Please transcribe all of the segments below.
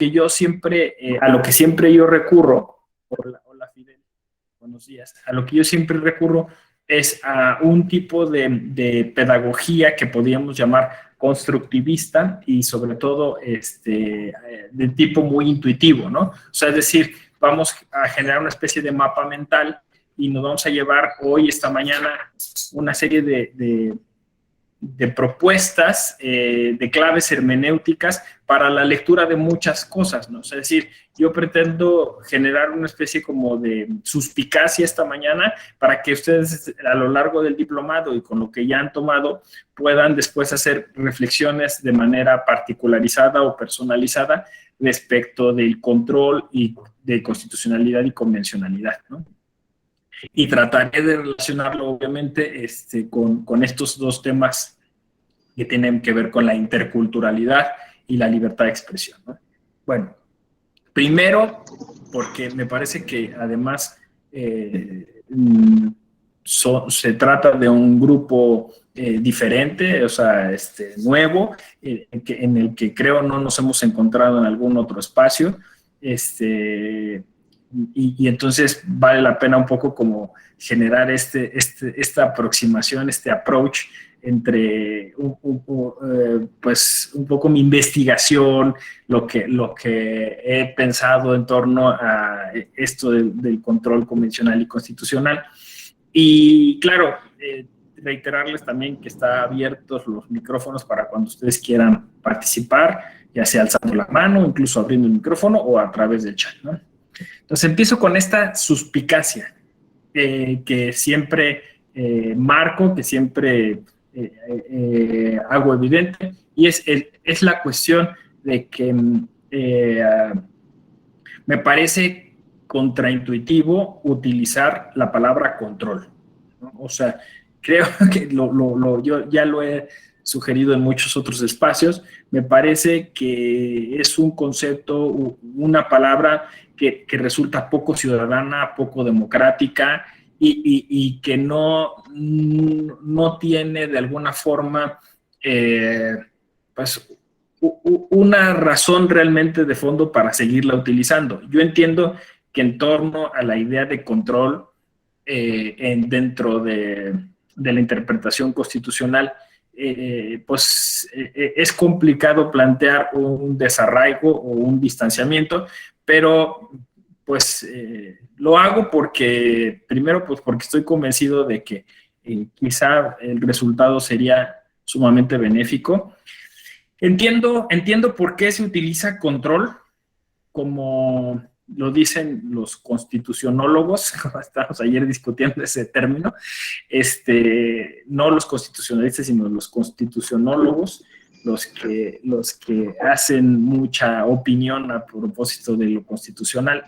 que yo siempre, a lo que siempre yo recurro, hola Fidel, buenos días, a lo que yo siempre recurro es a un tipo de pedagogía que podríamos llamar constructivista y sobre todo de tipo muy intuitivo, ¿no? O sea, es decir, vamos a generar una especie de mapa mental y nos vamos a llevar hoy, esta mañana, una serie de propuestas, de claves hermenéuticas para la lectura de muchas cosas, ¿no? O sea, es decir, yo pretendo generar una especie como de suspicacia esta mañana para que ustedes a lo largo del diplomado y con lo que ya han tomado puedan después hacer reflexiones de manera particularizada o personalizada respecto del control y de constitucionalidad y convencionalidad, ¿no? Y trataré de relacionarlo, obviamente, con estos dos temas que tienen que ver con la interculturalidad y la libertad de expresión, ¿no? Bueno, primero, porque me parece que además se trata de un grupo diferente, o sea, nuevo, en el que creo no nos hemos encontrado en algún otro espacio, y entonces vale la pena un poco como generar esta aproximación, este approach entre pues un poco mi investigación, lo que he pensado en torno a esto del control convencional y constitucional. Y claro, reiterarles también que están abiertos los micrófonos para cuando ustedes quieran participar, ya sea alzando la mano, incluso abriendo el micrófono o a través del chat, ¿no? Entonces empiezo con esta suspicacia que siempre marco, que siempre hago evidente, y es la cuestión de que me parece contraintuitivo utilizar la palabra control, ¿no? O sea, creo que yo ya lo he sugerido en muchos otros espacios, me parece que es un concepto, una palabra que resulta poco ciudadana, poco democrática y que no tiene de alguna forma pues una razón realmente de fondo para seguirla utilizando. Yo entiendo que en torno a la idea de control dentro de la interpretación constitucional, es complicado plantear un desarraigo o un distanciamiento, pero pues lo hago porque, primero, pues porque estoy convencido de que quizá el resultado sería sumamente benéfico. Entiendo por qué se utiliza control, como lo dicen los constitucionólogos, estábamos ayer discutiendo ese término, no los constitucionalistas, sino los constitucionólogos, los que hacen mucha opinión a propósito de lo constitucional,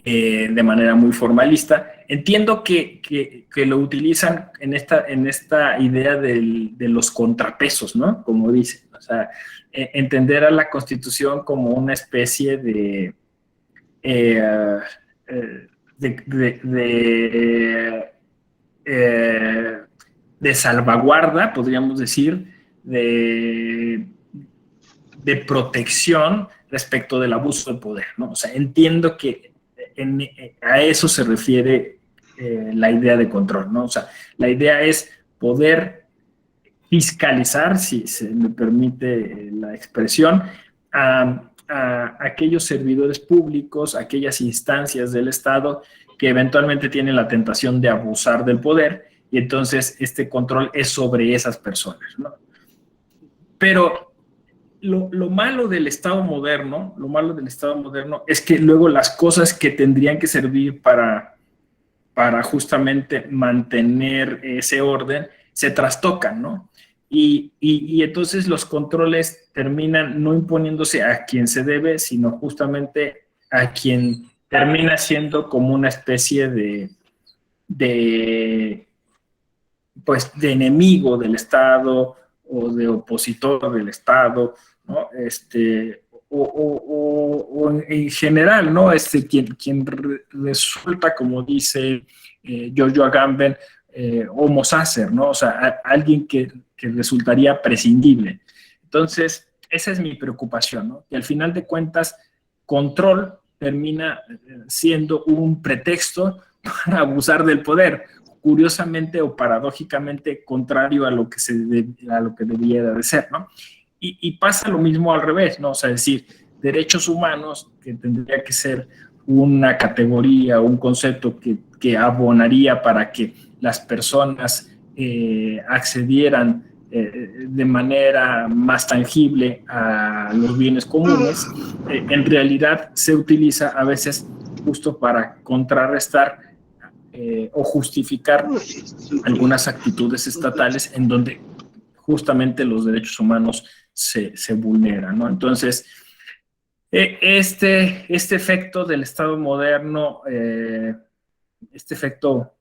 de manera muy formalista. Entiendo que lo utilizan en esta idea de los contrapesos, ¿no? Como dicen, o sea, entender a la Constitución como una especie de salvaguarda, podríamos decir, de protección respecto del abuso de poder, ¿no? O sea, entiendo que a eso se refiere la idea de control, ¿no? O sea, la idea es poder fiscalizar, si se me permite la expresión, a aquellos servidores públicos, aquellas instancias del Estado que eventualmente tienen la tentación de abusar del poder, y entonces este control es sobre esas personas, ¿no? Pero lo malo del Estado moderno, es que luego las cosas que tendrían que servir para justamente mantener ese orden se trastocan, ¿no? Y entonces los controles terminan no imponiéndose a quien se debe, sino justamente a quien termina siendo como una especie pues, de enemigo del Estado o de opositor del Estado, ¿no? O en general, ¿no? Quien resulta, como dice Giorgio Agamben, homo sacer, ¿no? O sea, alguien que resultaría prescindible. Entonces, esa es mi preocupación, ¿no? Que al final de cuentas, control termina siendo un pretexto para abusar del poder, curiosamente o paradójicamente contrario a lo que, a lo que debiera de ser, ¿no? Y pasa lo mismo al revés, ¿no? O sea, es decir, derechos humanos, que tendría que ser una categoría, un concepto que abonaría para que las personas accedieran de manera más tangible a los bienes comunes, en realidad se utiliza a veces justo para contrarrestar o justificar algunas actitudes estatales en donde justamente los derechos humanos se vulneran, ¿no? Entonces, este efecto del Estado moderno, este efecto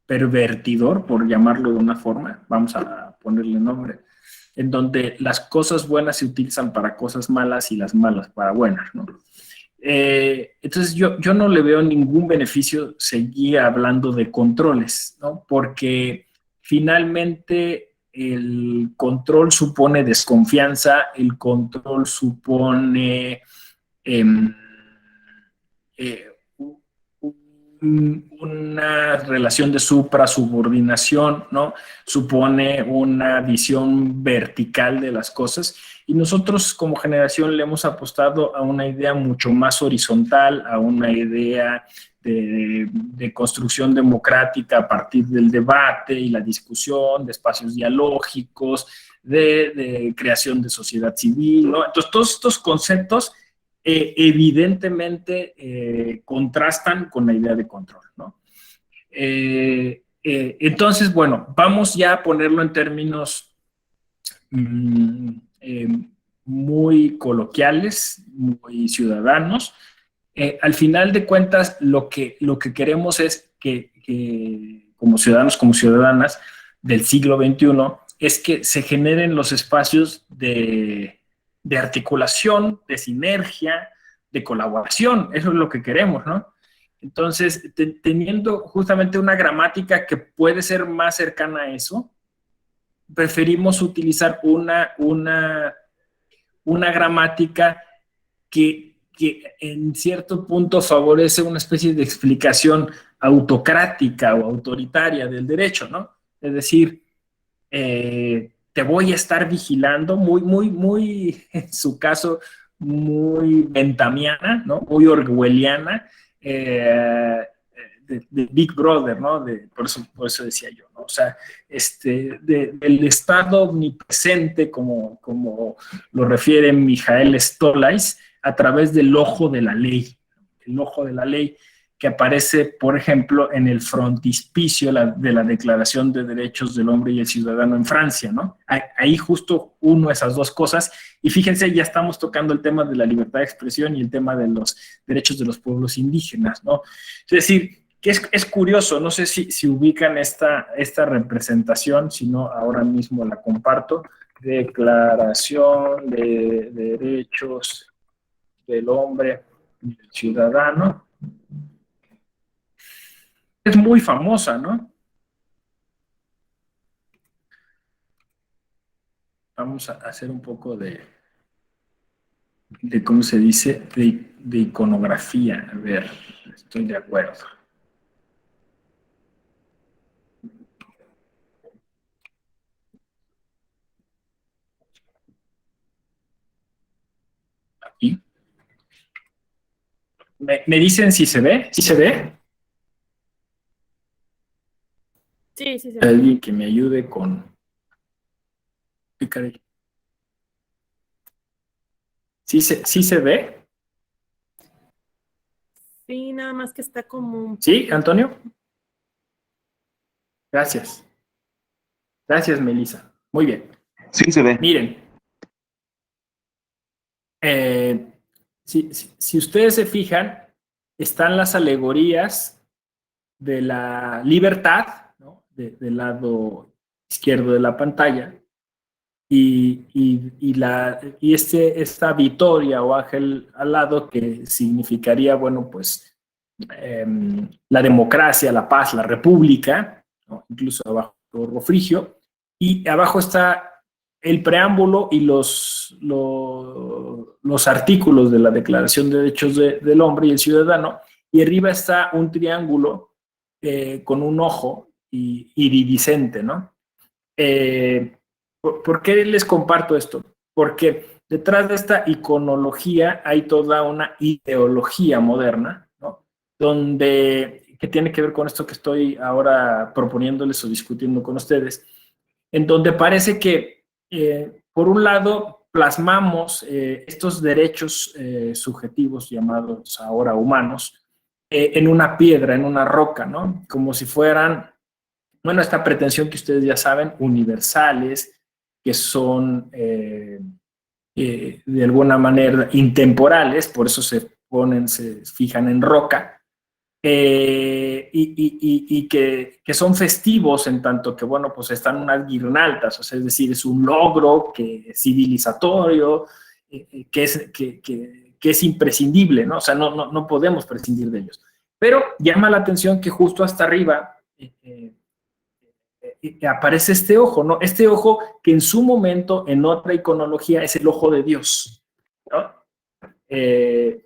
pervertidor, por llamarlo de una forma, vamos a ponerle nombre, en donde las cosas buenas se utilizan para cosas malas y las malas para buenas, ¿no? Entonces yo no le veo ningún beneficio seguir hablando de controles, ¿no? Porque finalmente el control supone desconfianza, el control supone eh, eh, una relación de supra-subordinación, ¿no? Supone una visión vertical de las cosas y nosotros como generación le hemos apostado a una idea mucho más horizontal, a una idea de construcción democrática a partir del debate y la discusión, de espacios dialógicos, de creación de sociedad civil, ¿no? Entonces, todos estos conceptos evidentemente contrastan con la idea de control, ¿no? Entonces, bueno, vamos ya a ponerlo en términos mmm, muy coloquiales, muy ciudadanos. Al final de cuentas, lo que queremos es que como ciudadanos, como ciudadanas del siglo XXI, es que se generen los espacios de articulación, de sinergia, de colaboración. Eso es lo que queremos, ¿no? Entonces, teniendo justamente una gramática que puede ser más cercana a eso, preferimos utilizar una gramática que en cierto punto favorece una especie de explicación autocrática o autoritaria del derecho, ¿no? Es decir, te voy a estar vigilando, en su caso, muy bentamiana, ¿no? Muy orwelliana, de Big Brother, ¿no? Por eso decía yo, ¿no? O sea, del Estado omnipresente, como lo refiere Mijael Stolais, a través del ojo de la ley, el ojo de la ley que aparece, por ejemplo, en el frontispicio de la Declaración de Derechos del Hombre y el Ciudadano en Francia, ¿no? Ahí justo uno esas dos cosas, y fíjense, ya estamos tocando el tema de la libertad de expresión y el tema de los derechos de los pueblos indígenas, ¿no? Es decir, que es curioso, no sé si ubican esta representación, si no, ahora mismo la comparto. Declaración de Derechos del Hombre y del Ciudadano. Es muy famosa, ¿no? Vamos a hacer un poco de ¿cómo se dice? De iconografía. A ver, estoy de acuerdo. Aquí. ¿Me dicen si se ve? ¿Sí se ve? Sí, sí se ve. Alguien que me ayude con... ¿Sí se ve? Sí, nada más que está como un ¿Sí, poquito. Antonio? Gracias. Gracias, Melissa. Muy bien. Sí, se ve. Miren, si ustedes se fijan, están las alegorías de la libertad, ¿no? Del lado izquierdo de la pantalla, y esta victoria o ángel al lado que significaría, bueno, pues la democracia, la paz, la república, ¿no? Incluso abajo rojo frigio, y abajo está el preámbulo y los artículos de la Declaración de Derechos del Hombre y el Ciudadano, y arriba está un triángulo con un ojo iridiscente, ¿no? ¿Por qué les comparto esto? Porque detrás de esta iconología hay toda una ideología moderna, ¿no? Que tiene que ver con esto que estoy ahora proponiéndoles o discutiendo con ustedes, en donde parece que, por un lado, plasmamos estos derechos subjetivos llamados ahora humanos en una piedra, en una roca, ¿no? Como si fueran, bueno, esta pretensión que ustedes ya saben, universales, que son de alguna manera intemporales, por eso se fijan en roca, y que son festivos en tanto que, bueno, pues están unas guirnaldas, o sea, es decir, es un logro civilizatorio, que es imprescindible, ¿no? O sea, no podemos prescindir de ellos. Pero llama la atención que justo hasta arriba aparece este ojo, ¿no? Este ojo que en su momento, en otra iconología, es el ojo de Dios, ¿no? ¿Qué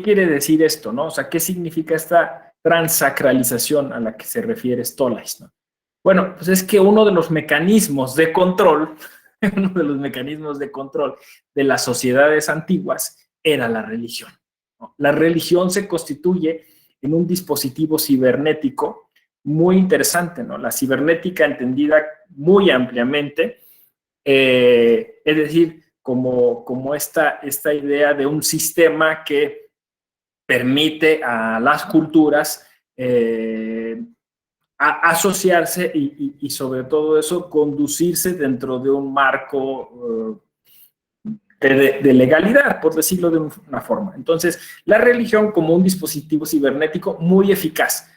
quiere decir esto, no? O sea, ¿qué significa esta transacralización a la que se refiere Stolais, ¿no? Bueno, pues es que uno de los mecanismos de control, uno de los mecanismos de control de las sociedades antiguas era la religión, ¿no? La religión se constituye en un dispositivo cibernético muy interesante, ¿no? La cibernética entendida muy ampliamente, es decir, como esta idea de un sistema que permite a las culturas asociarse y sobre todo eso, conducirse dentro de un marco de legalidad, por decirlo de una forma. Entonces, la religión como un dispositivo cibernético muy eficaz.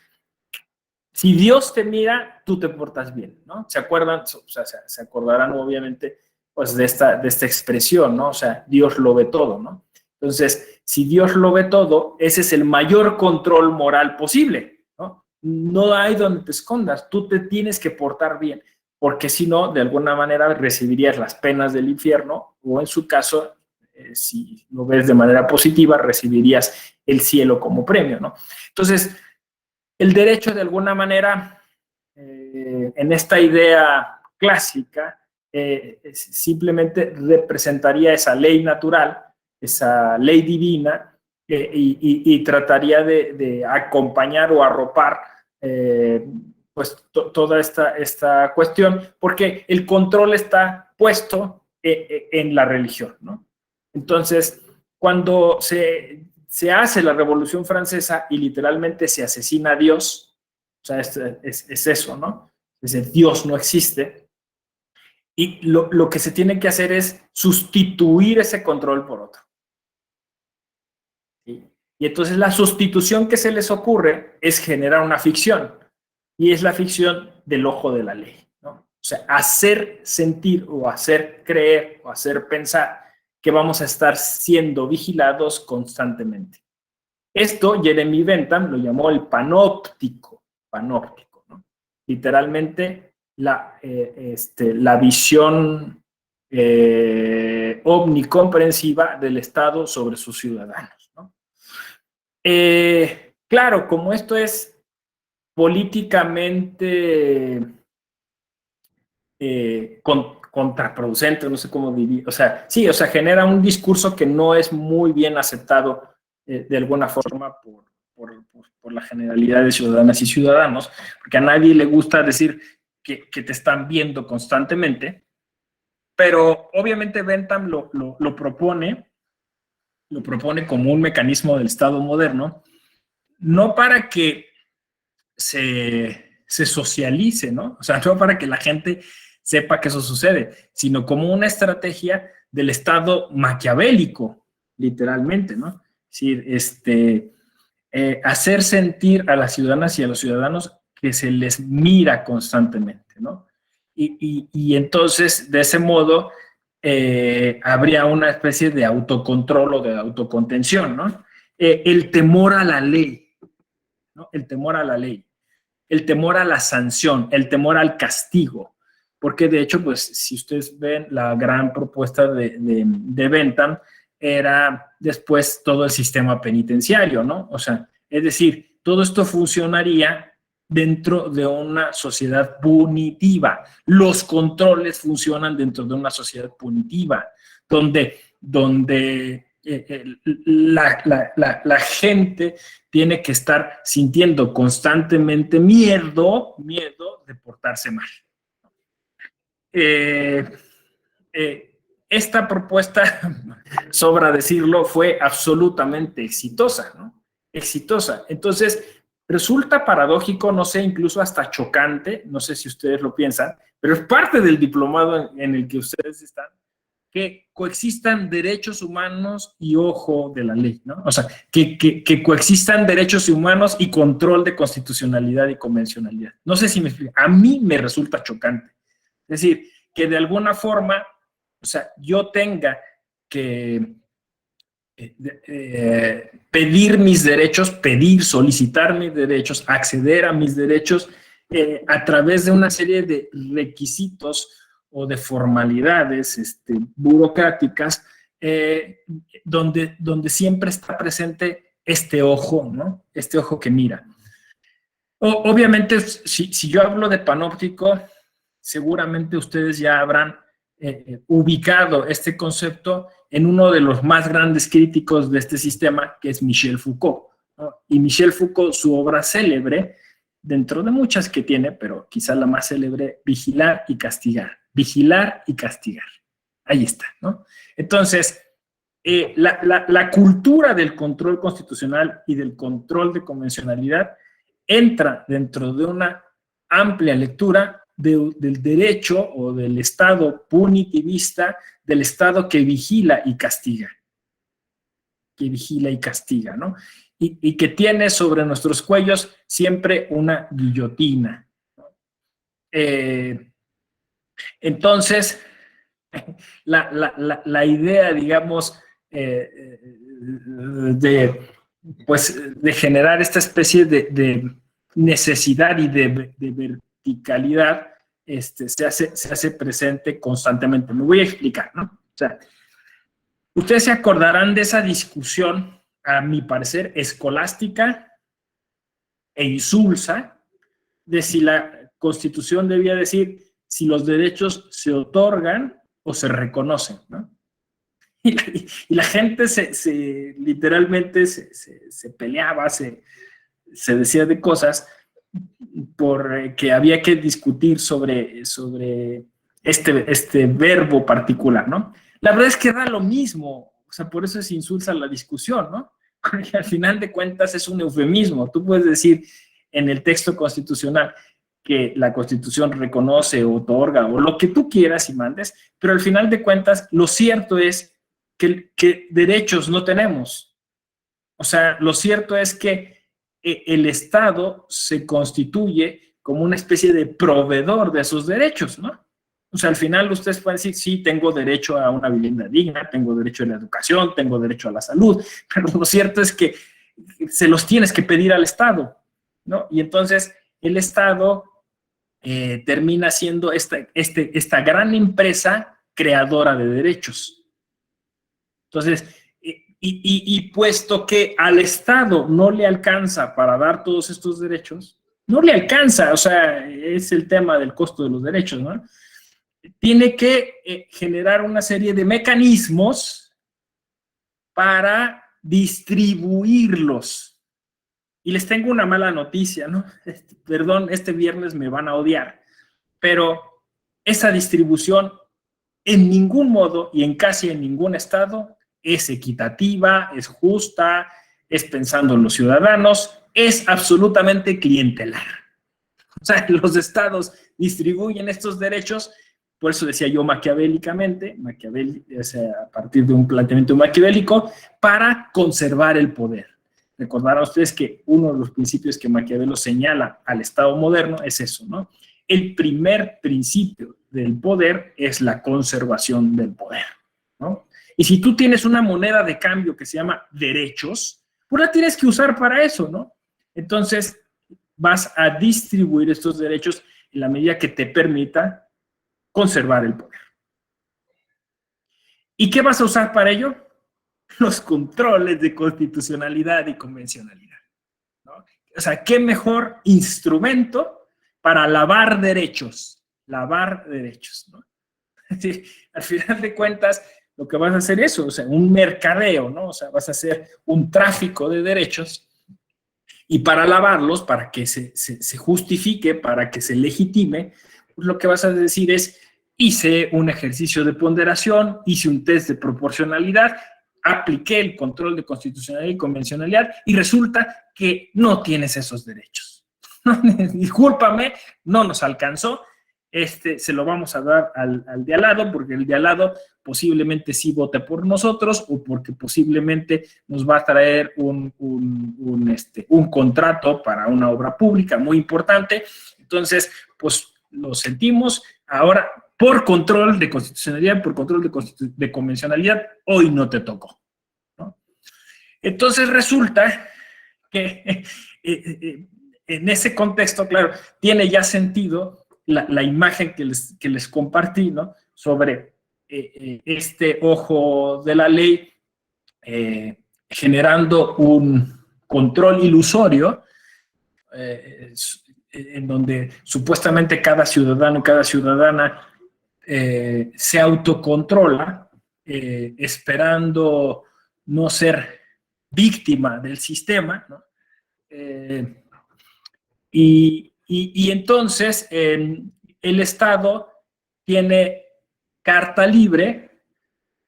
Si Dios te mira, tú te portas bien, ¿no? ¿Se acuerdan? O sea, se acordarán obviamente pues de esta expresión, ¿no? O sea, Dios lo ve todo, ¿no? Entonces, si Dios lo ve todo, ese es el mayor control moral posible, ¿no? No hay donde te escondas, tú te tienes que portar bien, porque si no, de alguna manera recibirías las penas del infierno, o en su caso, si lo ves de manera positiva, recibirías el cielo como premio, ¿no? Entonces, el derecho, de alguna manera, en esta idea clásica, simplemente representaría esa ley natural, esa ley divina, y trataría de acompañar o arropar pues toda esta cuestión, porque el control está puesto en la religión, ¿no? Entonces, cuando se hace la Revolución Francesa y literalmente se asesina a Dios, o sea, es eso, ¿no? Es decir, Dios no existe, y lo que se tiene que hacer es sustituir ese control por otro. ¿Sí? Y entonces la sustitución que se les ocurre es generar una ficción, y es la ficción del ojo de la ley, ¿no? O sea, hacer sentir o hacer creer o hacer pensar que vamos a estar siendo vigilados constantemente. Esto Jeremy Bentham lo llamó el panóptico, ¿no? Literalmente la visión omnicomprensiva del Estado sobre sus ciudadanos, ¿no? Claro, como esto es políticamente contraproducente, no sé cómo diría, o sea, sí, o sea, genera un discurso que no es muy bien aceptado de alguna forma por la generalidad de ciudadanas y ciudadanos, porque a nadie le gusta decir que te están viendo constantemente, pero obviamente Bentham lo propone como un mecanismo del Estado moderno, no para que se socialice, ¿no? O sea, no para que la gente sepa que eso sucede, sino como una estrategia del Estado maquiavélico, literalmente, ¿no? Es decir, hacer sentir a las ciudadanas y a los ciudadanos que se les mira constantemente, ¿no? Y entonces, de ese modo, habría una especie de autocontrol o de autocontención, ¿no? El temor a la ley, ¿no? El temor a la ley, el temor a la sanción, el temor al castigo. porque de hecho, pues, si ustedes ven la gran propuesta de Bentham, era después todo el sistema penitenciario, ¿no? O sea, es decir, todo esto funcionaría dentro de una sociedad punitiva. Los controles funcionan dentro de una sociedad punitiva, donde la gente tiene que estar sintiendo constantemente miedo de portarse mal. Esta propuesta, sobra decirlo, fue absolutamente exitosa, ¿no? Exitosa. Entonces, resulta paradójico, no sé, incluso hasta chocante, no sé si ustedes lo piensan, pero es parte del diplomado en el que ustedes están, que coexistan derechos humanos y ojo de la ley, ¿no? O sea, que coexistan derechos humanos y control de constitucionalidad y convencionalidad. No sé si me explico. A mí me resulta chocante. Es decir, que de alguna forma, o sea, yo tenga que pedir mis derechos, solicitar mis derechos, acceder a mis derechos a través de una serie de requisitos o de formalidades burocráticas, donde siempre está presente este ojo, ¿no? Este ojo que mira. Obviamente, si yo hablo de panóptico, seguramente ustedes ya habrán ubicado este concepto en uno de los más grandes críticos de este sistema, que es Michel Foucault, ¿no? Y Michel Foucault, su obra célebre, dentro de muchas que tiene, pero quizá la más célebre, Vigilar y Castigar. Vigilar y castigar. Ahí está, ¿no? Entonces, la cultura del control constitucional y del control de convencionalidad entra dentro de una amplia lectura del derecho o del Estado punitivista, del Estado que vigila y castiga. Que vigila y castiga, ¿no? Y que tiene sobre nuestros cuellos siempre una guillotina. Entonces, la idea, digamos, de generar esta especie de necesidad y de verticalidad se hace presente constantemente. Me voy a explicar, ¿no? O sea, ustedes se acordarán de esa discusión, a mi parecer, escolástica e insulsa, de si la Constitución debía decir si los derechos se otorgan o se reconocen, ¿no? Y la gente literalmente se peleaba, se decía de cosas porque había que discutir sobre este verbo particular, ¿no? La verdad es que da lo mismo, o sea, por eso se insulsa la discusión, ¿no? Porque al final de cuentas es un eufemismo. Tú puedes decir en el texto constitucional que la Constitución reconoce o otorga o lo que tú quieras y mandes, pero al final de cuentas lo cierto es que derechos no tenemos. O sea, lo cierto es que el Estado se constituye como una especie de proveedor de esos derechos, ¿no? O sea, al final ustedes pueden decir, sí, tengo derecho a una vivienda digna, tengo derecho a la educación, tengo derecho a la salud, pero lo cierto es que se los tienes que pedir al Estado, ¿no? Y entonces el Estado termina siendo esta gran empresa creadora de derechos. Entonces, y puesto que al Estado no le alcanza para dar todos estos derechos, no le alcanza, o sea, es el tema del costo de los derechos, ¿no? Tiene que generar una serie de mecanismos para distribuirlos. Y les tengo una mala noticia, ¿no? Perdón, este viernes me van a odiar, pero esa distribución en ningún modo y en casi en ningún estado es equitativa, es justa, es pensando en los ciudadanos, es absolutamente clientelar. O sea, los estados distribuyen estos derechos, por eso decía yo maquiavélicamente, o sea, a partir de un planteamiento maquiavélico, para conservar el poder. Recordarán ustedes que uno de los principios que Maquiavelo señala al Estado moderno es eso, ¿no? El primer principio del poder es la conservación del poder, ¿no? Y si tú tienes una moneda de cambio que se llama derechos, pues la tienes que usar para eso, ¿no? Entonces, vas a distribuir estos derechos en la medida que te permita conservar el poder. ¿Y qué vas a usar para ello? Los controles de constitucionalidad y convencionalidad, ¿no? O sea, ¿qué mejor instrumento para lavar derechos? Lavar derechos, ¿no? Sí, al final de cuentas, lo que vas a hacer es eso, o sea, un mercadeo, ¿no? O sea, vas a hacer un tráfico de derechos y para lavarlos, para que se justifique, para que se legitime, pues lo que vas a decir es, hice un ejercicio de ponderación, hice un test de proporcionalidad, apliqué el control de constitucionalidad y convencionalidad y resulta que no tienes esos derechos. Discúlpame, no nos alcanzó. Se lo vamos a dar al de al lado, porque el de al lado posiblemente sí vote por nosotros o porque posiblemente nos va a traer un contrato para una obra pública muy importante. Entonces, pues lo sentimos. Ahora, por control de constitucionalidad, por control de convencionalidad, hoy no te tocó, ¿no? Entonces resulta que en ese contexto, claro, tiene ya sentido la imagen que les compartí, ¿no? Sobre este ojo de la ley generando un control ilusorio en donde supuestamente cada ciudadano, cada ciudadana se autocontrola esperando no ser víctima del sistema, ¿no? Y entonces el Estado tiene carta libre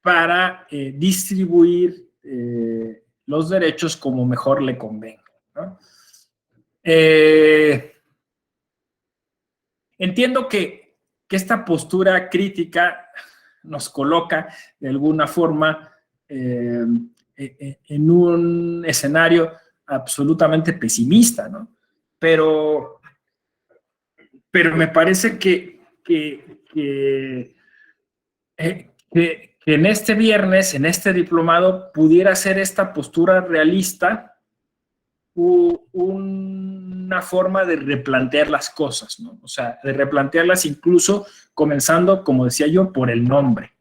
para distribuir los derechos como mejor le convenga, ¿no? Entiendo que esta postura crítica nos coloca de alguna forma en un escenario absolutamente pesimista, ¿no? Pero me parece que en este viernes, en este diplomado, pudiera ser esta postura realista una forma de replantear las cosas, ¿no? O sea, de replantearlas incluso comenzando, como decía yo, por el nombre.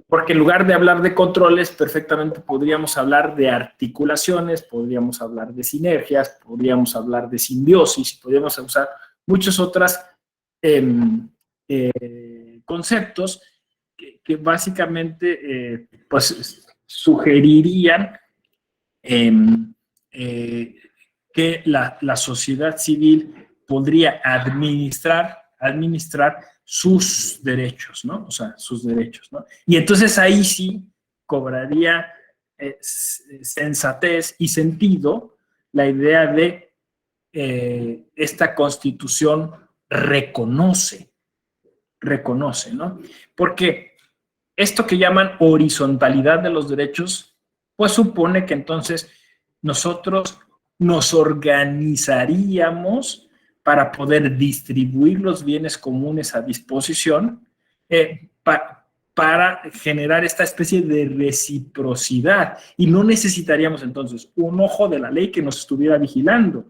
Porque en lugar de hablar de controles, perfectamente podríamos hablar de articulaciones, podríamos hablar de sinergias, podríamos hablar de simbiosis, podríamos usar muchos otros conceptos que básicamente pues sugerirían que la sociedad civil podría administrar sus derechos, ¿no? O sea, sus derechos, ¿no? Y entonces ahí sí cobraría sensatez y sentido la idea de esta Constitución reconoce, ¿no? Porque esto que llaman horizontalidad de los derechos, pues supone que entonces nosotros nos organizaríamos para poder distribuir los bienes comunes a disposición para generar esta especie de reciprocidad. Y no necesitaríamos entonces un ojo de la ley que nos estuviera vigilando.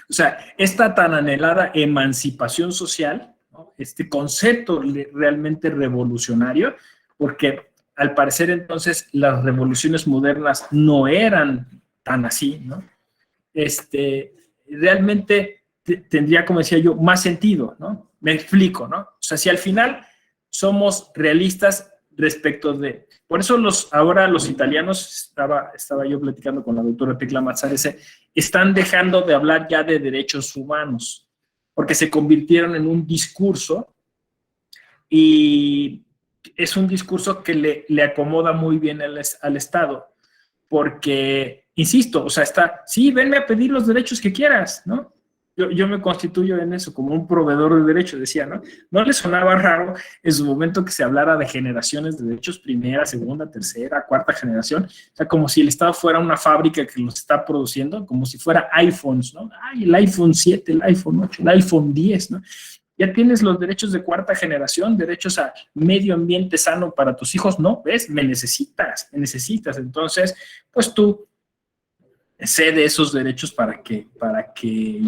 O sea, esta tan anhelada emancipación social, ¿no? Este concepto realmente revolucionario, porque al parecer entonces las revoluciones modernas no eran tan así, ¿no? Realmente tendría, como decía yo, más sentido, ¿no? Me explico, ¿no? O sea, si al final somos realistas respecto de... Por eso ahora los italianos, estaba yo platicando con la doctora Tecla Mazzarese, están dejando de hablar ya de derechos humanos, porque se convirtieron en un discurso y es un discurso que le acomoda muy bien al Estado, porque, insisto, o sea, sí, venme a pedir los derechos que quieras, ¿no? Yo me constituyo en eso, como un proveedor de derechos, decía, ¿no? ¿No le sonaba raro en su momento que se hablara de generaciones de derechos, primera, segunda, tercera, cuarta generación? O sea, como si el Estado fuera una fábrica que los está produciendo, como si fuera iPhones, ¿no? Ay, el iPhone 7, el iPhone 8, el iPhone 10, ¿no? Ya tienes los derechos de cuarta generación, derechos a medio ambiente sano para tus hijos, ¿no? ¿Ves? Me necesitas. Entonces, pues tú cede esos derechos para que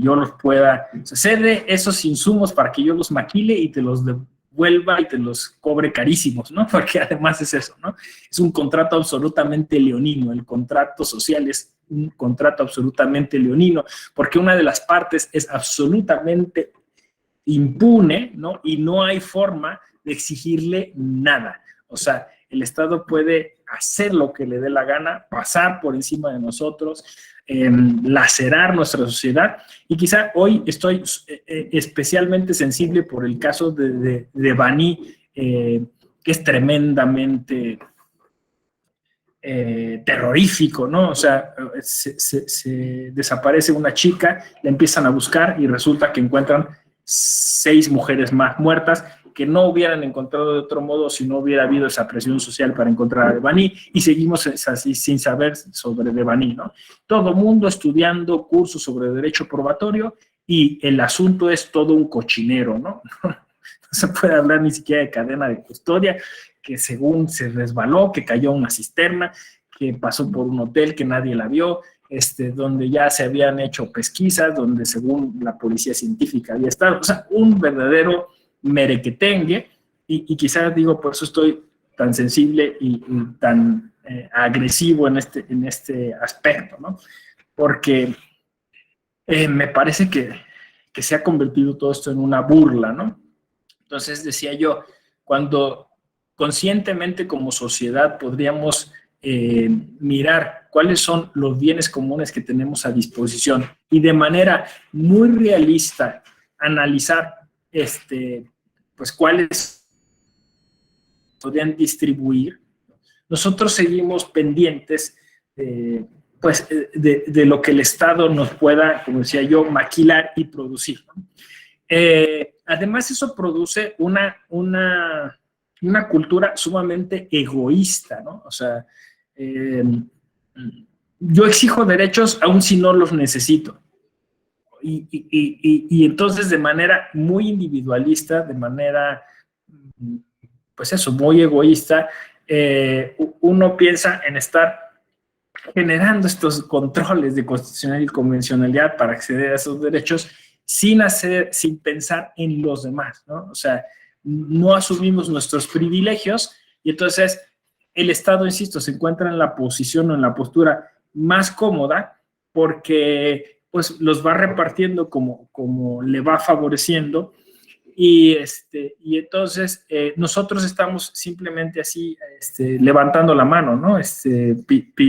yo los pueda, o sea, cede esos insumos para que yo los maquile y te los devuelva y te los cobre carísimos, ¿no? Porque además es eso, ¿no? Es un contrato absolutamente leonino, el contrato social es un contrato absolutamente leonino, porque una de las partes es absolutamente impune, ¿no? Y no hay forma de exigirle nada. O sea, el Estado puede hacer lo que le dé la gana, pasar por encima de nosotros, lacerar nuestra sociedad. Y quizá hoy estoy especialmente sensible por el caso de Bani, que es tremendamente terrorífico, ¿no? O sea, se desaparece una chica, la empiezan a buscar y resulta que encuentran 6 mujeres más muertas que no hubieran encontrado de otro modo si no hubiera habido esa presión social para encontrar a Devani, y seguimos así sin saber sobre Devani, ¿no? Todo mundo estudiando cursos sobre derecho probatorio y el asunto es todo un cochinero, ¿no? No se puede hablar ni siquiera de cadena de custodia, que según se resbaló, que cayó a una cisterna, que pasó por un hotel que nadie la vio, donde ya se habían hecho pesquisas, donde según la policía científica había estado, o sea, un verdadero merequetengue, y quizás digo, por eso estoy tan sensible y tan agresivo en este aspecto, ¿no? Porque me parece que se ha convertido todo esto en una burla, ¿no? Entonces decía yo, cuando conscientemente como sociedad podríamos mirar cuáles son los bienes comunes que tenemos a disposición y de manera muy realista analizar pues cuáles podrían distribuir, nosotros seguimos pendientes pues, de lo que el Estado nos pueda, como decía yo, maquilar y producir, ¿no? Además, eso produce una cultura sumamente egoísta, ¿no? O sea, yo exijo derechos aun si no los necesito. Y entonces de manera muy individualista, de manera, pues eso, muy egoísta, uno piensa en estar generando estos controles de constitucionalidad y convencionalidad para acceder a esos derechos sin pensar en los demás, ¿no? O sea, no asumimos nuestros privilegios y entonces el Estado, insisto, se encuentra en la posición o en la postura más cómoda porque pues los va repartiendo como le va favoreciendo y entonces nosotros estamos simplemente así levantando la mano, ¿no?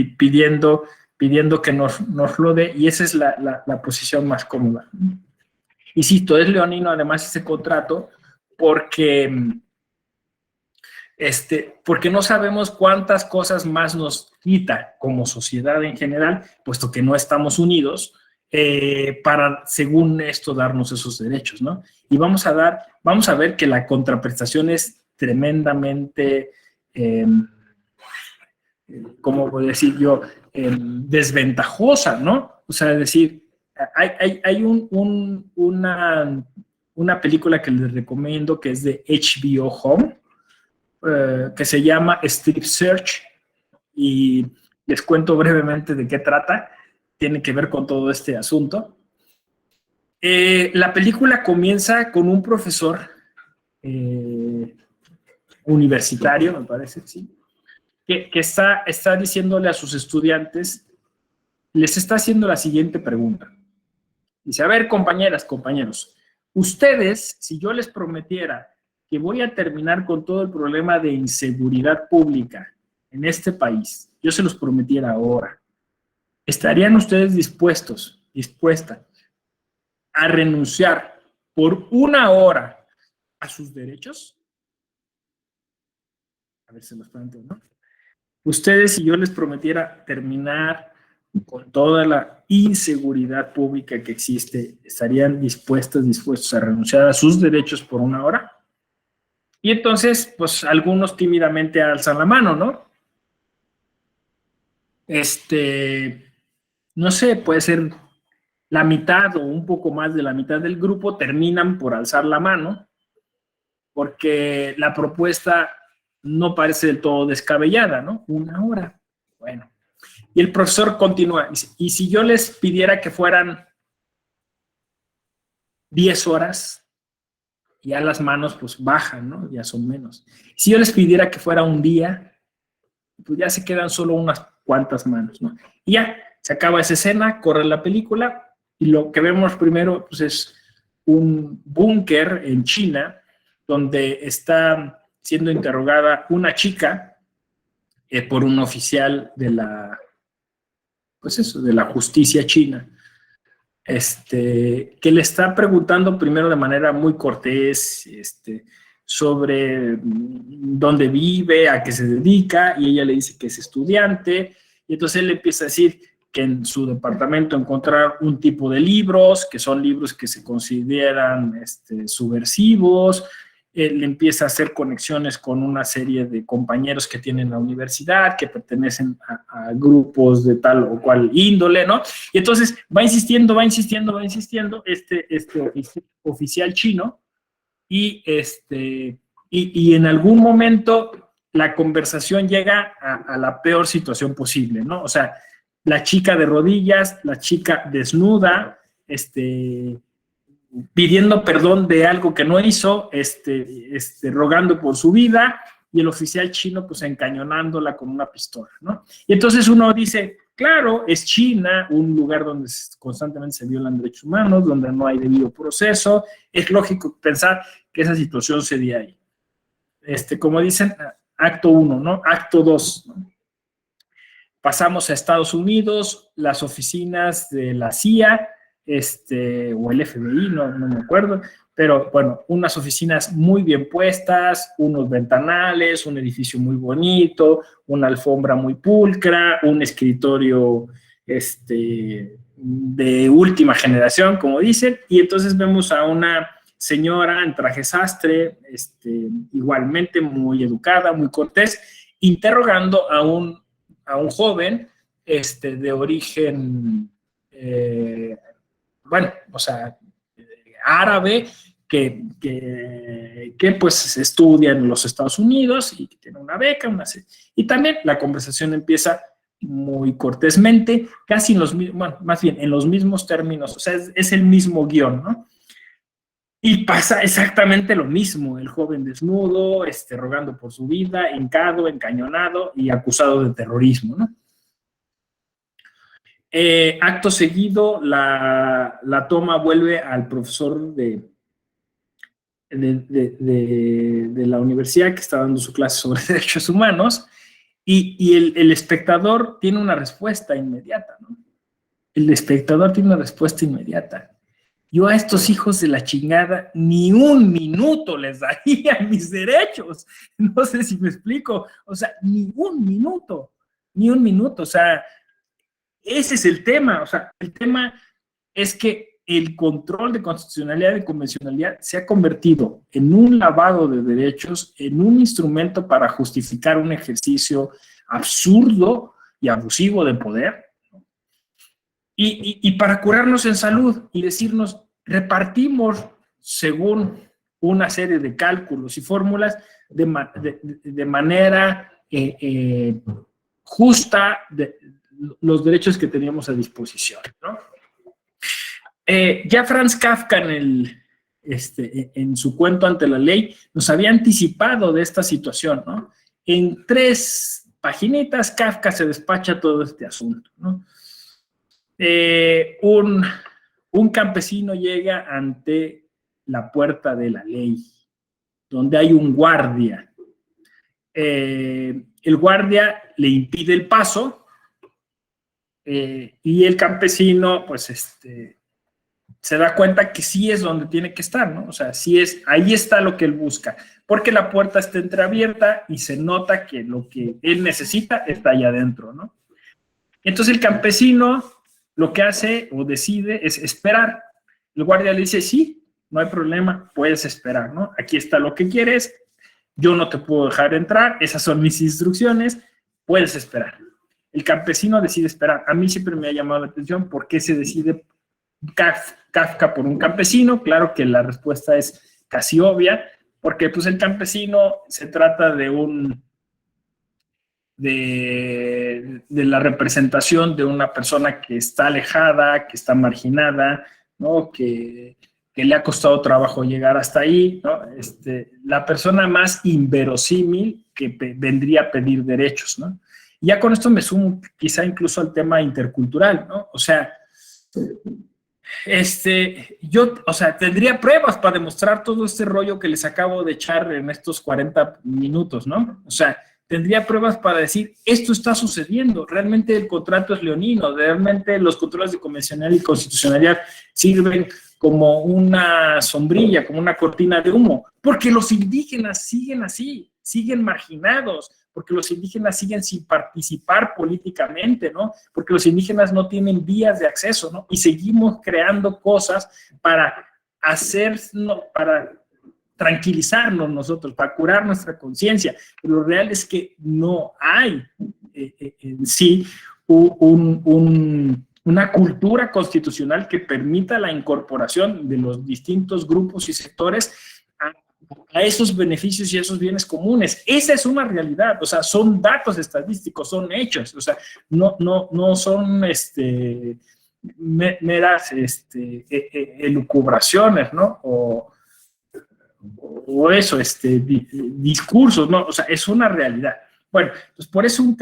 Pidiendo que nos lo dé, y esa es la posición más cómoda. Insisto, es leonino además ese contrato porque no sabemos cuántas cosas más nos quita como sociedad en general, puesto que no estamos unidos, para, según esto, darnos esos derechos, ¿no? Y vamos a ver que la contraprestación es tremendamente, ¿cómo puedo decir yo? Desventajosa, ¿no? O sea, es decir, hay una película que les recomiendo que es de HBO Home, que se llama Strip Search, y les cuento brevemente de qué trata. Tiene que ver con todo este asunto. La película comienza con un profesor universitario, me parece, sí, que está diciéndole a sus estudiantes, les está haciendo la siguiente pregunta. Dice, a ver, compañeras, compañeros, ustedes, si yo les prometiera que voy a terminar con todo el problema de inseguridad pública en este país, yo se los prometiera ahora, ¿estarían ustedes dispuestas a renunciar por 1 hora a sus derechos? A ver, se los planteo, ¿no? Ustedes, si yo les prometiera terminar con toda la inseguridad pública que existe, ¿estarían dispuestos a renunciar a sus derechos por 1 hora? Y entonces, pues algunos tímidamente alzan la mano, ¿no? No sé, puede ser la mitad o un poco más de la mitad del grupo terminan por alzar la mano, porque la propuesta no parece del todo descabellada, ¿no? 1 hora. Bueno, Y el profesor continúa, dice, y si yo les pidiera que fueran 10 horas, ya las manos pues bajan, ¿no? Ya son menos. Si yo les pidiera que fuera un día, pues ya se quedan solo unas cuantas manos, ¿no? Y ya, se acaba esa escena, corre la película, y lo que vemos primero pues es un búnker en China, donde está siendo interrogada una chica por un oficial de la, pues eso, de la justicia china, que le está preguntando primero de manera muy cortés, sobre dónde vive, a qué se dedica, y ella le dice que es estudiante, y entonces él empieza a decir que en su departamento encontrar un tipo de libros, que son libros que se consideran subversivos. Él empieza a hacer conexiones con una serie de compañeros que tienen en la universidad, que pertenecen a grupos de tal o cual índole, ¿no? Y entonces va insistiendo, este oficial chino, y en algún momento la conversación llega a la peor situación posible, ¿no? O sea, la chica de rodillas, la chica desnuda, pidiendo perdón de algo que no hizo, rogando por su vida, y el oficial chino pues encañonándola con una pistola, ¿no? Y entonces uno dice, claro, es China, un lugar donde constantemente se violan derechos humanos, donde no hay debido proceso, es lógico pensar que esa situación se dio ahí. Como dicen, acto 1, ¿no? Acto 2, ¿no? Pasamos a Estados Unidos, las oficinas de la CIA, o el FBI, no me acuerdo, pero bueno, unas oficinas muy bien puestas, unos ventanales, un edificio muy bonito, una alfombra muy pulcra, un escritorio de última generación, como dicen, y entonces vemos a una señora en traje sastre, igualmente muy educada, muy cortés, interrogando a un joven de origen, bueno, o sea, árabe, que pues estudia en los Estados Unidos y que tiene una beca, y también la conversación empieza muy cortésmente, casi en los mismos, bueno, más bien en los mismos términos, o sea, es el mismo guión, ¿no? Y pasa exactamente lo mismo, el joven desnudo, rogando por su vida, hincado, encañonado y acusado de terrorismo, ¿no? Acto seguido, la toma vuelve al profesor de la universidad que está dando su clase sobre derechos humanos, y el espectador tiene una respuesta inmediata, ¿no? El espectador tiene una respuesta inmediata. Yo a estos hijos de la chingada ni un minuto les daría mis derechos. No sé si me explico. O sea, ni un minuto. O sea, ese es el tema. O sea, el tema es que el control de constitucionalidad y convencionalidad se ha convertido en un lavado de derechos, en un instrumento para justificar un ejercicio absurdo y abusivo de poder. Y para curarnos en salud y decirnos, repartimos según una serie de cálculos y fórmulas de manera justa los derechos que teníamos a disposición, ¿no? Ya Franz Kafka en su cuento Ante la Ley nos había anticipado de esta situación, ¿no? En 3 paginitas Kafka se despacha todo este asunto, ¿no? Un campesino llega ante la puerta de la ley, donde hay un guardia. El guardia le impide el paso, y el campesino, pues, se da cuenta que sí es donde tiene que estar, ¿no? O sea, ahí está lo que él busca, porque la puerta está entreabierta y se nota que lo que él necesita está allá adentro, ¿no? Entonces el campesino lo que hace o decide es esperar. El guardia le dice, sí, no hay problema, puedes esperar, ¿no? Aquí está lo que quieres, yo no te puedo dejar entrar, esas son mis instrucciones, puedes esperar. El campesino decide esperar. A mí siempre me ha llamado la atención por qué se decide Kafka por un campesino. Claro que la respuesta es casi obvia, porque pues el campesino se trata de un de la representación de una persona que está alejada, que está marginada, ¿no? Que le ha costado trabajo llegar hasta ahí, ¿no? La persona más inverosímil que vendría a pedir derechos, ¿no? Y ya con esto me sumo quizá incluso al tema intercultural, ¿no? O sea, tendría pruebas para demostrar todo este rollo que les acabo de echar en estos 40 minutos, ¿no? O sea, tendría pruebas para decir, esto está sucediendo, realmente el contrato es leonino, realmente los controles de convencionalidad y constitucionalidad sirven como una sombrilla, como una cortina de humo, porque los indígenas siguen así, siguen marginados, porque los indígenas siguen sin participar políticamente, ¿no? Porque los indígenas no tienen vías de acceso, ¿no? Y seguimos creando cosas para para tranquilizarnos nosotros, para curar nuestra conciencia. Pero lo real es que no hay en sí una cultura constitucional que permita la incorporación de los distintos grupos y sectores a esos beneficios y esos bienes comunes. Esa es una realidad, o sea, son datos estadísticos, son hechos, o sea, no son meras elucubraciones, ¿no? O eso, discursos, ¿no? O sea, es una realidad. Bueno, pues por eso el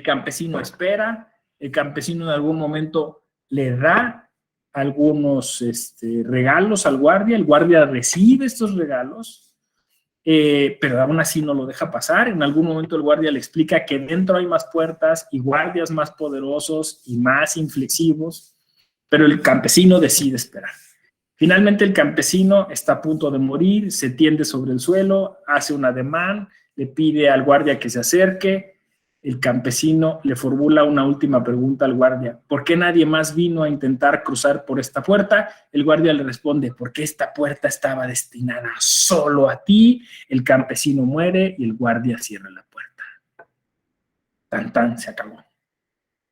campesino espera, el campesino en algún momento le da algunos regalos al guardia, el guardia recibe estos regalos, pero aún así no lo deja pasar. En algún momento el guardia le explica que dentro hay más puertas y guardias más poderosos y más inflexivos, pero el campesino decide esperar. Finalmente el campesino está a punto de morir, se tiende sobre el suelo, hace un ademán, le pide al guardia que se acerque. El campesino le formula una última pregunta al guardia: ¿por qué nadie más vino a intentar cruzar por esta puerta? El guardia le responde: porque esta puerta estaba destinada solo a ti. El campesino muere y el guardia cierra la puerta. Tan tan, se acabó.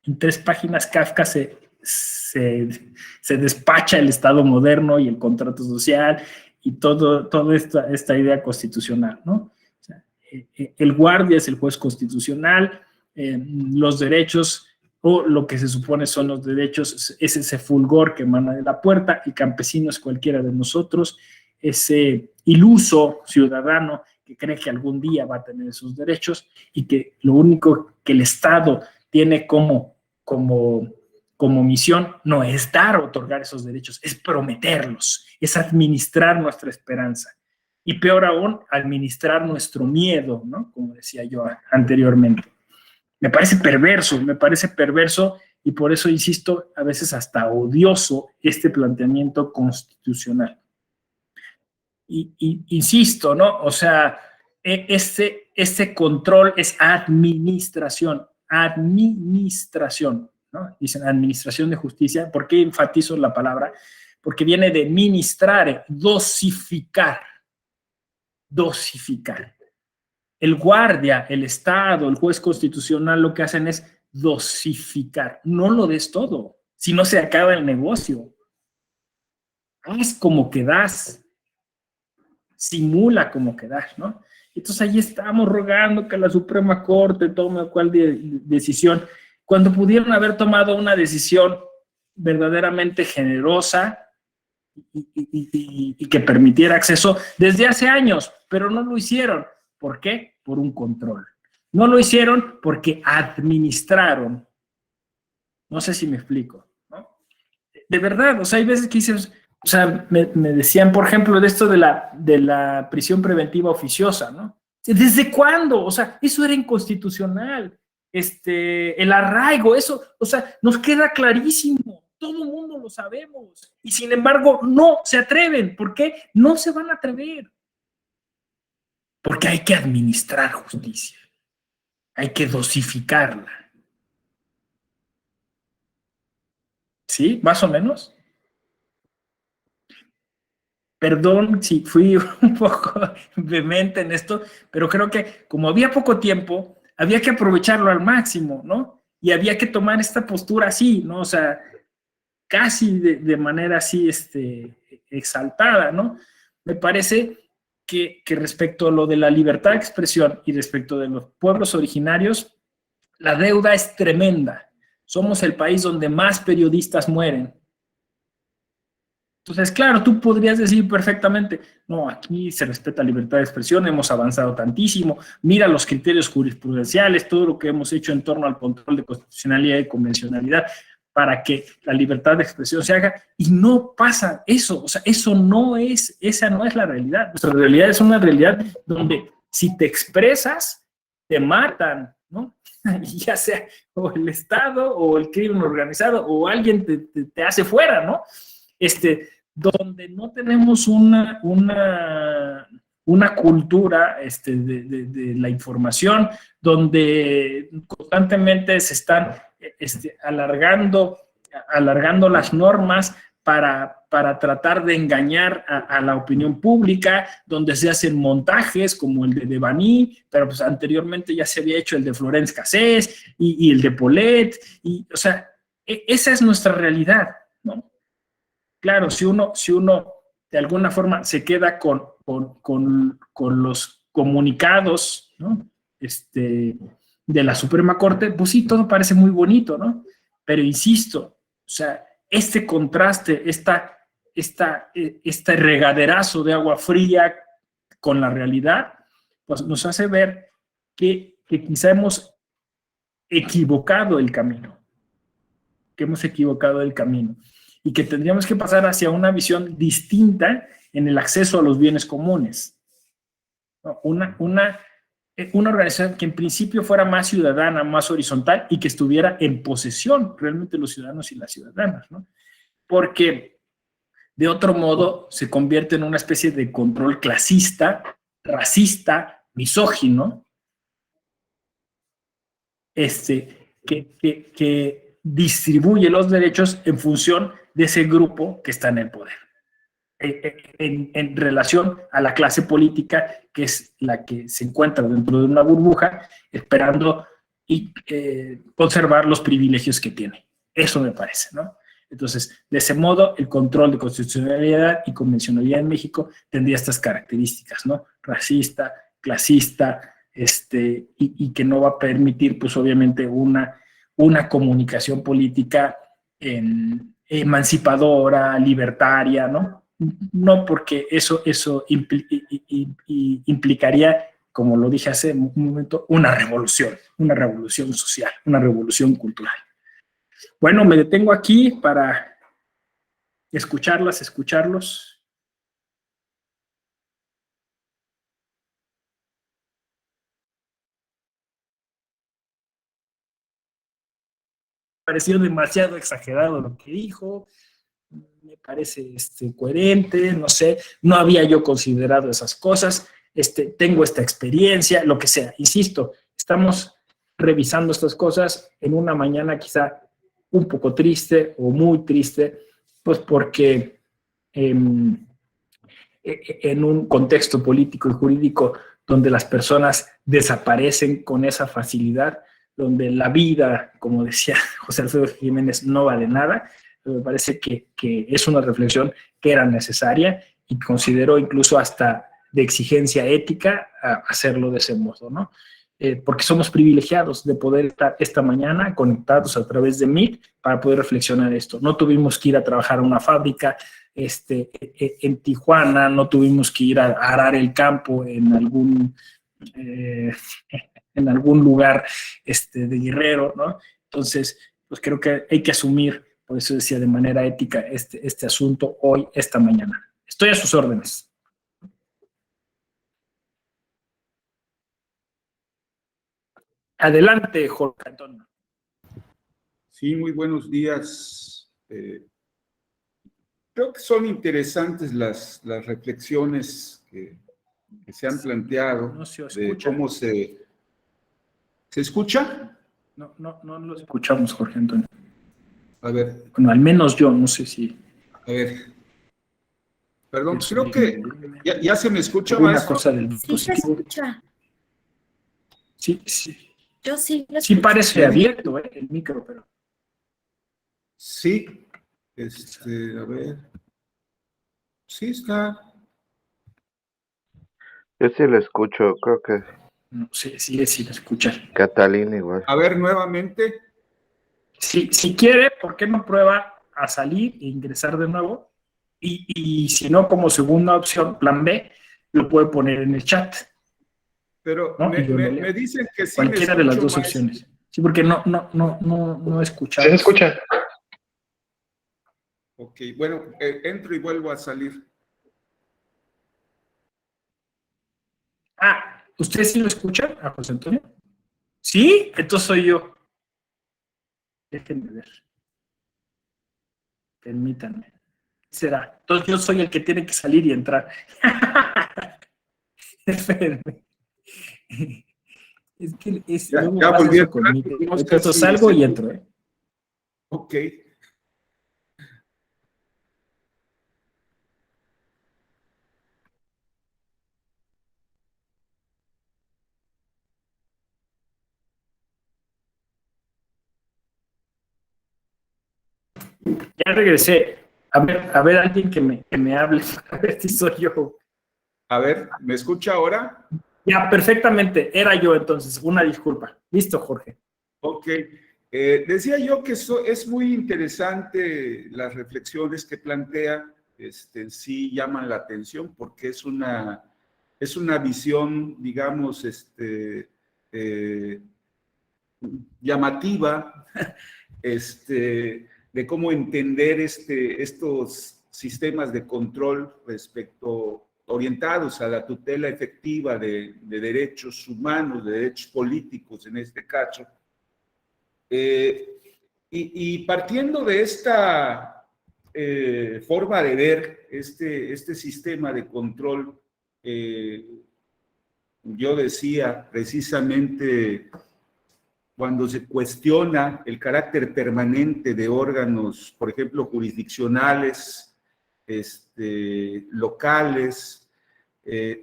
En 3 páginas Kafka se despacha el Estado moderno y el contrato social y toda esta idea constitucional, ¿no? O sea, el guardia es el juez constitucional, los derechos o lo que se supone son los derechos es ese fulgor que emana de la puerta. El campesino es cualquiera de nosotros, ese iluso ciudadano que cree que algún día va a tener esos derechos y que lo único que el Estado tiene como misión no es dar o otorgar esos derechos, es prometerlos, es administrar nuestra esperanza. Y peor aún, administrar nuestro miedo, ¿no? Como decía yo anteriormente. Me parece perverso y por eso insisto, a veces hasta odioso este planteamiento constitucional. Y insisto, ¿no? O sea, este control es administración, ¿no? Dicen administración de justicia. ¿Por qué enfatizo la palabra? Porque viene de ministrar, dosificar. El guardia, el Estado, el juez constitucional lo que hacen es dosificar. No lo des todo, si no se acaba el negocio. Haz como que das, simula como que das, ¿no? Entonces ahí estamos rogando que la Suprema Corte tome cual decisión, cuando pudieron haber tomado una decisión verdaderamente generosa y que permitiera acceso desde hace años, pero no lo hicieron. ¿Por qué? Por un control. No lo hicieron porque administraron. No sé si me explico, ¿no? De verdad, o sea, hay veces que dices, o sea, me decían, por ejemplo, de esto de la prisión preventiva oficiosa, ¿no? ¿Desde cuándo? O sea, eso era inconstitucional. El arraigo, eso, o sea, nos queda clarísimo. Todo el mundo lo sabemos. Y sin embargo, no se atreven. ¿Por qué? No se van a atrever. Porque hay que administrar justicia. Hay que dosificarla. ¿Sí? ¿Más o menos? Perdón si fui un poco vehemente en esto, pero creo que como había poco tiempo, había que aprovecharlo al máximo, ¿no? Y había que tomar esta postura así, ¿no? O sea, casi de manera así, exaltada, ¿no? Me parece que respecto a lo de la libertad de expresión y respecto de los pueblos originarios, la deuda es tremenda. Somos el país donde más periodistas mueren. Entonces, claro, tú podrías decir perfectamente, no, aquí se respeta la libertad de expresión, hemos avanzado tantísimo, mira los criterios jurisprudenciales, todo lo que hemos hecho en torno al control de constitucionalidad y convencionalidad para que la libertad de expresión se haga, y no pasa eso, o sea, esa no es la realidad. Nuestra realidad es una realidad donde si te expresas, te matan, ¿no? Ya sea o el Estado o el crimen organizado o alguien te hace fuera, ¿no? Donde no tenemos una cultura de la información, donde constantemente se están alargando las normas para tratar de engañar a la opinión pública, donde se hacen montajes como el de Devani, pero pues anteriormente ya se había hecho el de Florence Cassés y el de Polet, y o sea, esa es nuestra realidad, ¿no? Claro, si uno de alguna forma se queda con los comunicados, ¿no? De la Suprema Corte, pues sí, todo parece muy bonito, ¿no? Pero insisto, o sea, este contraste, este regaderazo de agua fría con la realidad, pues nos hace ver que quizá hemos equivocado el camino, y que tendríamos que pasar hacia una visión distinta en el acceso a los bienes comunes. Una organización que en principio fuera más ciudadana, más horizontal y que estuviera en posesión realmente los ciudadanos y las ciudadanas, ¿no? Porque de otro modo se convierte en una especie de control clasista, racista, misógino, que distribuye los derechos en función de ese grupo que está en el poder, en relación a la clase política, que es la que se encuentra dentro de una burbuja, esperando y conservar los privilegios que tiene. Eso me parece, ¿no? Entonces, de ese modo, el control de constitucionalidad y convencionalidad en México tendría estas características, ¿no? Racista, clasista, y que no va a permitir, pues obviamente, una comunicación política emancipadora, libertaria, ¿no? No, porque eso implicaría, como lo dije hace un momento, una revolución social, una revolución cultural. Bueno, me detengo aquí para escucharlos. Pareció demasiado exagerado lo que dijo, me parece coherente, no sé, no había yo considerado esas cosas, tengo esta experiencia, lo que sea, insisto, estamos revisando estas cosas en una mañana quizá un poco triste o muy triste, pues porque en un contexto político y jurídico donde las personas desaparecen con esa facilidad, donde la vida, como decía José Alfredo Jiménez, no vale nada. Me parece que es una reflexión que era necesaria y considero incluso hasta de exigencia ética hacerlo de ese modo, ¿no? Porque somos privilegiados de poder estar esta mañana conectados a través de Meet para poder reflexionar esto. No tuvimos que ir a trabajar a una fábrica en Tijuana, no tuvimos que ir a arar el campo en algún lugar de Guerrero, ¿no? Entonces, pues creo que hay que asumir, por eso decía, de manera ética este asunto hoy, esta mañana. Estoy a sus órdenes. Adelante, Jorge Antonio. Sí, muy buenos días. Creo que son interesantes las reflexiones que se han planteado. No se escucha. De cómo ¿Se escucha? No lo escuchamos, Jorge Antonio. A ver. Bueno, al menos yo, no sé si... A ver. Perdón, creo que ya se me escucha más. más. Una cosa del sí se escucha. Sí. Yo sí lo escucho. Sí parece abierto el micro, pero... Sí. A ver. Sí está. Yo sí lo escucho, creo que No sé, sigue sin escuchar. Catalina igual. A ver, nuevamente. Si quiere, ¿por qué no prueba a salir e ingresar de nuevo? Y si no, como segunda opción, plan B, lo puede poner en el chat, Pero ¿no? Y yo lo leo. me dicen que sí me Cualquiera de las escucho, dos maestro. opciones. Sí, porque no escuchamos. ¿Se escucha? Ok, bueno, entro y vuelvo a salir. Ah, ¿usted sí lo escucha a José Antonio? ¿Sí? Entonces soy yo. Déjenme ver. Permítanme. Será. Entonces yo soy el que tiene que salir y entrar. Espérenme. Es que luego Ya pasa volví a eso entrar, conmigo. no sé Entonces si salgo y entro. Ok. Ya regresé. A ver alguien que me hable. A ver si soy yo. A ver, ¿me escucha ahora? Ya, perfectamente. Era yo entonces. Una disculpa. Listo, Jorge. Ok. Decía yo que es muy interesante las reflexiones que plantea, sí llaman la atención porque es una visión, digamos, eh, llamativa, de cómo entender estos sistemas de control orientados a la tutela efectiva de derechos humanos, de derechos políticos en este caso. Y partiendo de esta forma de ver este sistema de control, yo decía precisamente cuando se cuestiona el carácter permanente de órganos, por ejemplo, jurisdiccionales, locales,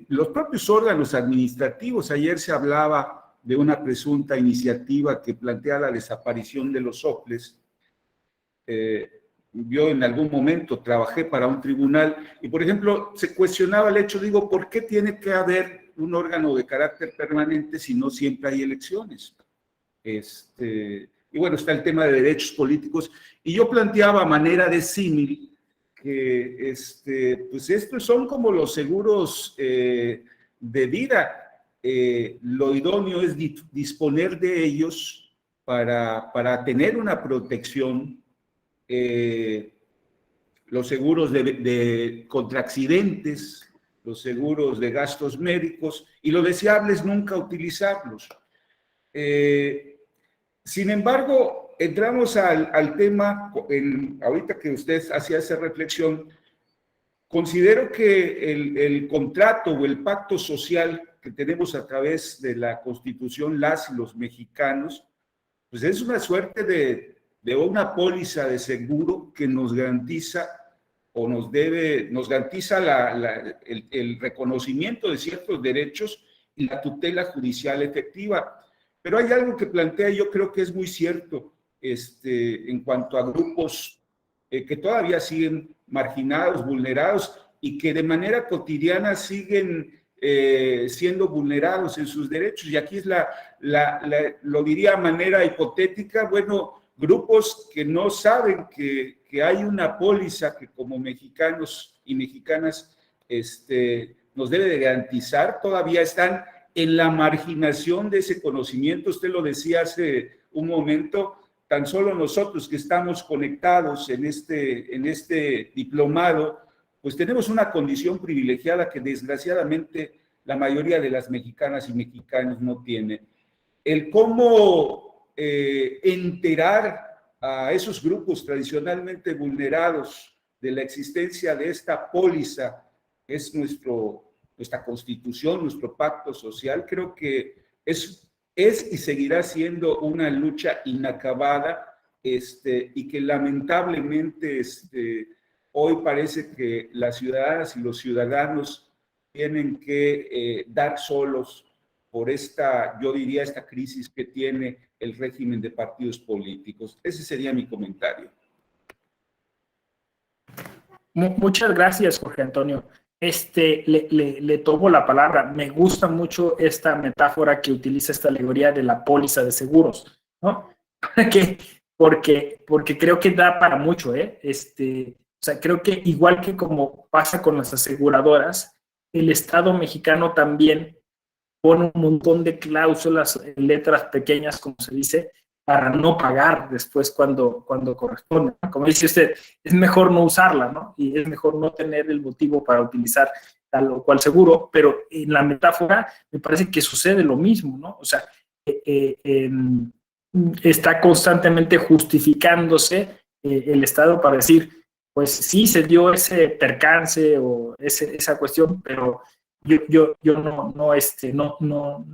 los propios órganos administrativos. Ayer se hablaba de una presunta iniciativa que plantea la desaparición de los soples. Yo en algún momento trabajé para un tribunal y, por ejemplo, se cuestionaba el hecho, digo, ¿por qué tiene que haber un órgano de carácter permanente si no siempre hay elecciones? Y bueno, está el tema de derechos políticos. Y yo planteaba a manera de símil que pues estos son como los seguros de vida. Lo idóneo es disponer de ellos para tener una protección. Los seguros contra accidentes, los seguros de gastos médicos, y lo deseable es nunca utilizarlos. Sin embargo, entramos al tema, ahorita que usted hacía esa reflexión, considero que el contrato o el pacto social que tenemos a través de la Constitución, las y los mexicanos, pues es una suerte de una póliza de seguro que nos garantiza o nos garantiza el reconocimiento de ciertos derechos y la tutela judicial efectiva. Pero hay algo que plantea, yo creo que es muy cierto, en cuanto a grupos que todavía siguen marginados, vulnerados y que de manera cotidiana siguen siendo vulnerados en sus derechos. Y aquí es lo diría de manera hipotética, bueno, grupos que no saben que hay una póliza que como mexicanos y mexicanas nos debe de garantizar, todavía están en la marginación de ese conocimiento. Usted lo decía hace un momento, tan solo nosotros que estamos conectados en este diplomado, pues tenemos una condición privilegiada que desgraciadamente la mayoría de las mexicanas y mexicanos no tiene. El cómo enterar a esos grupos tradicionalmente vulnerados de la existencia de esta póliza, que es nuestra constitución, nuestro pacto social, creo que es y seguirá siendo una lucha inacabada, y que lamentablemente hoy parece que las ciudadanas y los ciudadanos tienen que dar solos por yo diría, esta crisis que tiene el régimen de partidos políticos. Ese sería mi comentario. Muchas gracias, Jorge Antonio. le tomo la palabra. Me gusta mucho esta metáfora que utiliza esta alegoría de la póliza de seguros, ¿no? Porque creo que da para mucho, ¿eh? O sea, creo que igual que como pasa con las aseguradoras, el Estado mexicano también pone un montón de cláusulas en letras pequeñas, como se dice, para no pagar después cuando corresponde. Como dice usted, es mejor no usarla, ¿no? Y es mejor no tener el motivo para utilizar tal o cual seguro, pero en la metáfora me parece que sucede lo mismo, ¿no? O sea, está constantemente justificándose el Estado para decir, pues sí se dio ese percance o esa cuestión, pero yo no,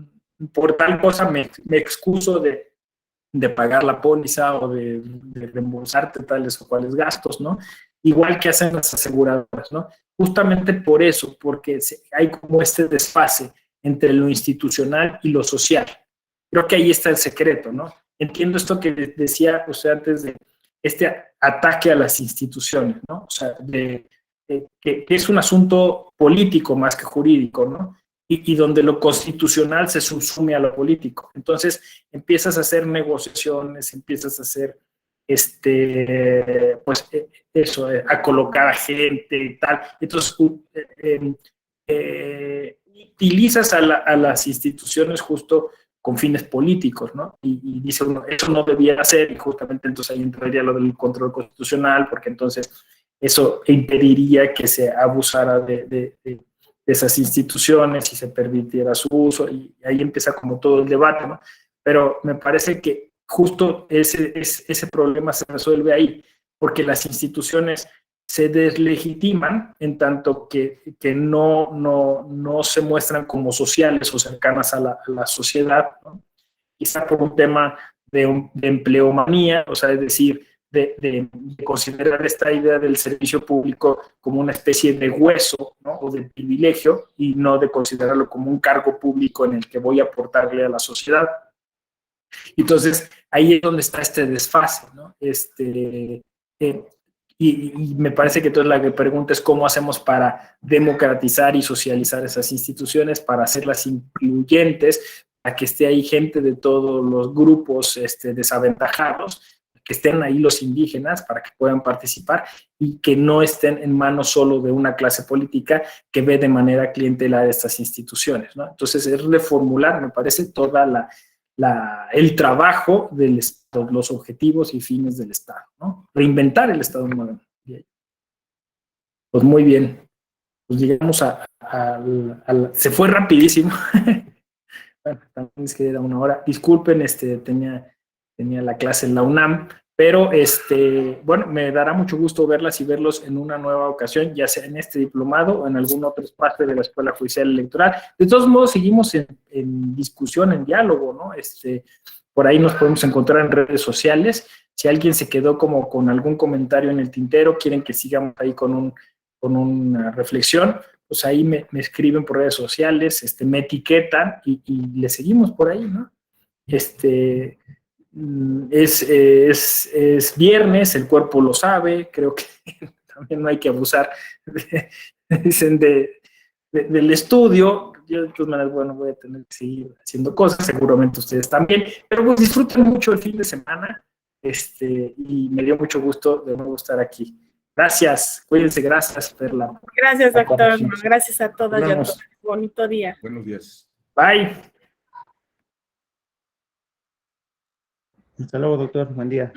por tal cosa me excuso de pagar la póliza o de reembolsarte tales o cuales gastos, ¿no? Igual que hacen las aseguradoras, ¿no? Justamente por eso, porque hay como este desfase entre lo institucional y lo social. Creo que ahí está el secreto, ¿no? Entiendo esto que decía usted antes de este ataque a las instituciones, ¿no? O sea, que es un asunto político más que jurídico, ¿no? Y donde lo constitucional se subsume a lo político. Entonces empiezas a hacer negociaciones, empiezas a hacer, pues eso, a colocar a gente y tal. Entonces, utilizas a las instituciones justo con fines políticos, ¿no? Y dice uno, eso no debía hacer, y justamente entonces ahí entraría lo del control constitucional, porque entonces eso impediría que se abusara de esas instituciones y se permitiera su uso, y ahí empieza como todo el debate, ¿no? Pero me parece que justo ese problema se resuelve ahí, porque las instituciones se deslegitiman en tanto que no se muestran como sociales o cercanas a la sociedad, ¿no? Quizá por un tema de empleomanía, o sea, es decir, de considerar esta idea del servicio público como una especie de hueso, ¿no? O de privilegio, y no de considerarlo como un cargo público en el que voy a aportarle a la sociedad. Entonces, ahí es donde está este desfase, ¿no? Y me parece que entonces la pregunta es cómo hacemos para democratizar y socializar esas instituciones, para hacerlas incluyentes, para que esté ahí gente de todos los grupos desaventajados, que estén ahí los indígenas para que puedan participar y que no estén en manos solo de una clase política que ve de manera clientelar estas instituciones, ¿no? Entonces es reformular, me parece, toda el trabajo del Estado, los objetivos y fines del Estado, ¿no? Reinventar el Estado moderno. Pues muy bien, pues llegamos se fue rapidísimo. Bueno, también es que era una hora. Disculpen, tenía la clase en la UNAM, pero bueno, me dará mucho gusto verlas y verlos en una nueva ocasión, ya sea en este diplomado o en algún otro espacio de la Escuela Judicial Electoral. De todos modos, seguimos en discusión, en diálogo, ¿no? Por ahí nos podemos encontrar en redes sociales. Si alguien se quedó como con algún comentario en el tintero, quieren que sigamos ahí con una reflexión, pues ahí me escriben por redes sociales, me etiquetan y le seguimos por ahí, ¿no? Es viernes, el cuerpo lo sabe, creo que también no hay que abusar, dicen, del estudio. Yo de todas maneras, bueno, voy a tener que seguir haciendo cosas, seguramente ustedes también, pero pues disfruten mucho el fin de semana, y me dio mucho gusto de nuevo estar aquí. Gracias, cuídense, gracias, Perla. Gracias, doctor. Gracias a todas y a todos. Bonito día. Buenos días. Bye. Hasta luego, doctor. Buen día.